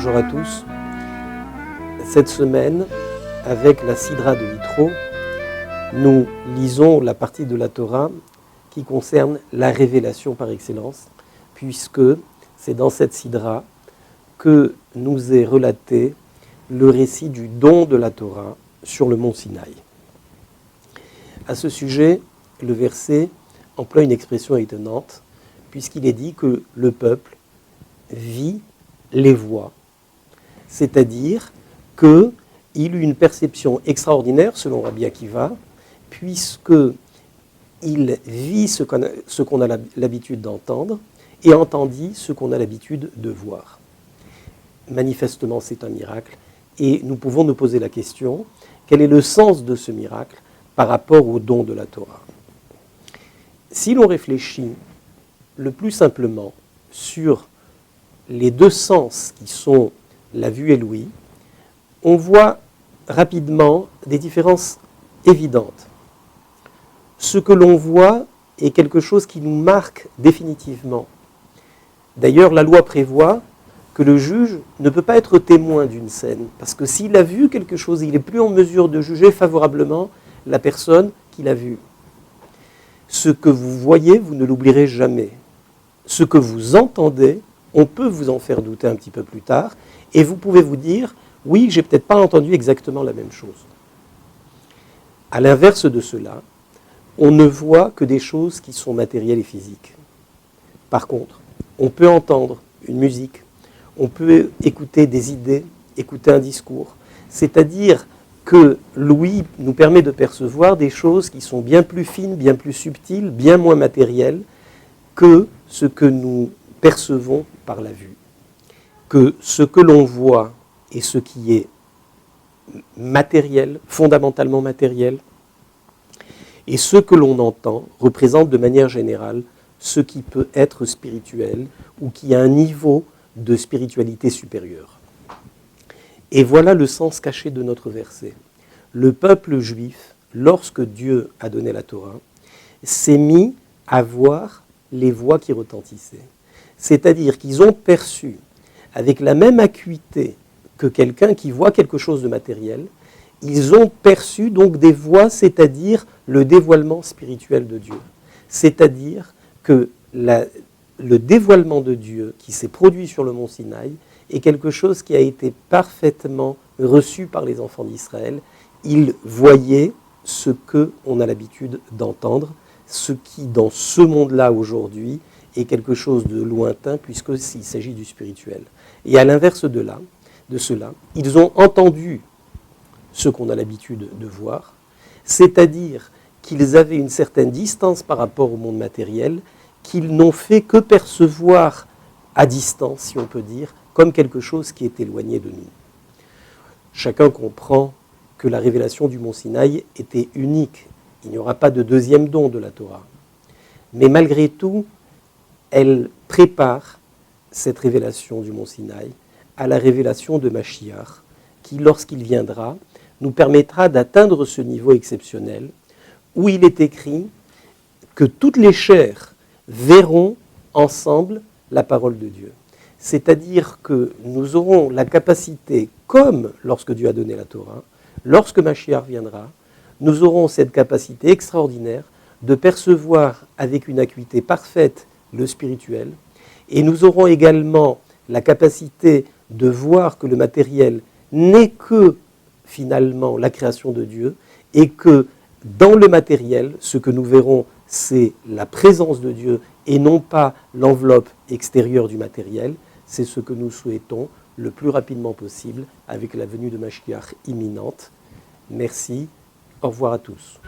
Bonjour à tous. Cette semaine, avec la Sidra de Yitro, nous lisons la partie de la Torah qui concerne la révélation par excellence, puisque c'est dans cette Sidra que nous est relaté le récit du don de la Torah sur le mont Sinaï. À ce sujet, le verset emploie une expression étonnante, puisqu'il est dit que le peuple vit les voix, c'est-à-dire qu'il eut une perception extraordinaire, selon Rabbi Akiva, puisqu'il vit ce qu'on a l'habitude d'entendre et entendit ce qu'on a l'habitude de voir. Manifestement, c'est un miracle, et nous pouvons nous poser la question, quel est le sens de ce miracle par rapport au don de la Torah? Si l'on réfléchit le plus simplement sur les deux sens qui sont la vue et l'ouïe, on voit rapidement des différences évidentes. Ce que l'on voit est quelque chose qui nous marque définitivement. D'ailleurs, la loi prévoit que le juge ne peut pas être témoin d'une scène, parce que s'il a vu quelque chose, il n'est plus en mesure de juger favorablement la personne qu'il a vue. Ce que vous voyez, vous ne l'oublierez jamais. Ce que vous entendez, on peut vous en faire douter un petit peu plus tard, et vous pouvez vous dire, oui, j'ai peut-être pas entendu exactement la même chose. À l'inverse de cela, on ne voit que des choses qui sont matérielles et physiques. Par contre, on peut entendre une musique, on peut écouter des idées, écouter un discours, c'est-à-dire que l'ouïe nous permet de percevoir des choses qui sont bien plus fines, bien plus subtiles, bien moins matérielles que ce que nous percevons par la vue. Que ce que l'on voit et ce qui est matériel, fondamentalement matériel, et ce que l'on entend représente de manière générale ce qui peut être spirituel ou qui a un niveau de spiritualité supérieure. Et voilà le sens caché de notre verset. Le peuple juif, lorsque Dieu a donné la Torah, s'est mis à voir les voix qui retentissaient. C'est-à-dire qu'ils ont perçu, avec la même acuité que quelqu'un qui voit quelque chose de matériel, ils ont perçu donc des voix, c'est-à-dire le dévoilement spirituel de Dieu. C'est-à-dire que le dévoilement de Dieu qui s'est produit sur le mont Sinaï est quelque chose qui a été parfaitement reçu par les enfants d'Israël. Ils voyaient ce qu'on a l'habitude d'entendre, ce qui, dans ce monde-là aujourd'hui, est quelque chose de lointain, puisqu'il s'agit du spirituel. Et à l'inverse de cela, ils ont entendu ce qu'on a l'habitude de voir, c'est-à-dire qu'ils avaient une certaine distance par rapport au monde matériel, qu'ils n'ont fait que percevoir à distance, si on peut dire, comme quelque chose qui est éloigné de nous. Chacun comprend que la révélation du mont Sinaï était unique. Il n'y aura pas de deuxième don de la Torah. Mais malgré tout, elle prépare cette révélation du mont Sinaï à la révélation de Mashiach, qui, lorsqu'il viendra, nous permettra d'atteindre ce niveau exceptionnel où il est écrit que toutes les chairs verront ensemble la parole de Dieu. C'est-à-dire que nous aurons la capacité, comme lorsque Dieu a donné la Torah, lorsque Mashiach viendra, nous aurons cette capacité extraordinaire de percevoir avec une acuité parfaite le spirituel, et nous aurons également la capacité de voir que le matériel n'est que finalement la création de Dieu, et que dans le matériel, ce que nous verrons, c'est la présence de Dieu et non pas l'enveloppe extérieure du matériel. C'est ce que nous souhaitons le plus rapidement possible avec la venue de Mashiach imminente. Merci, au revoir à tous.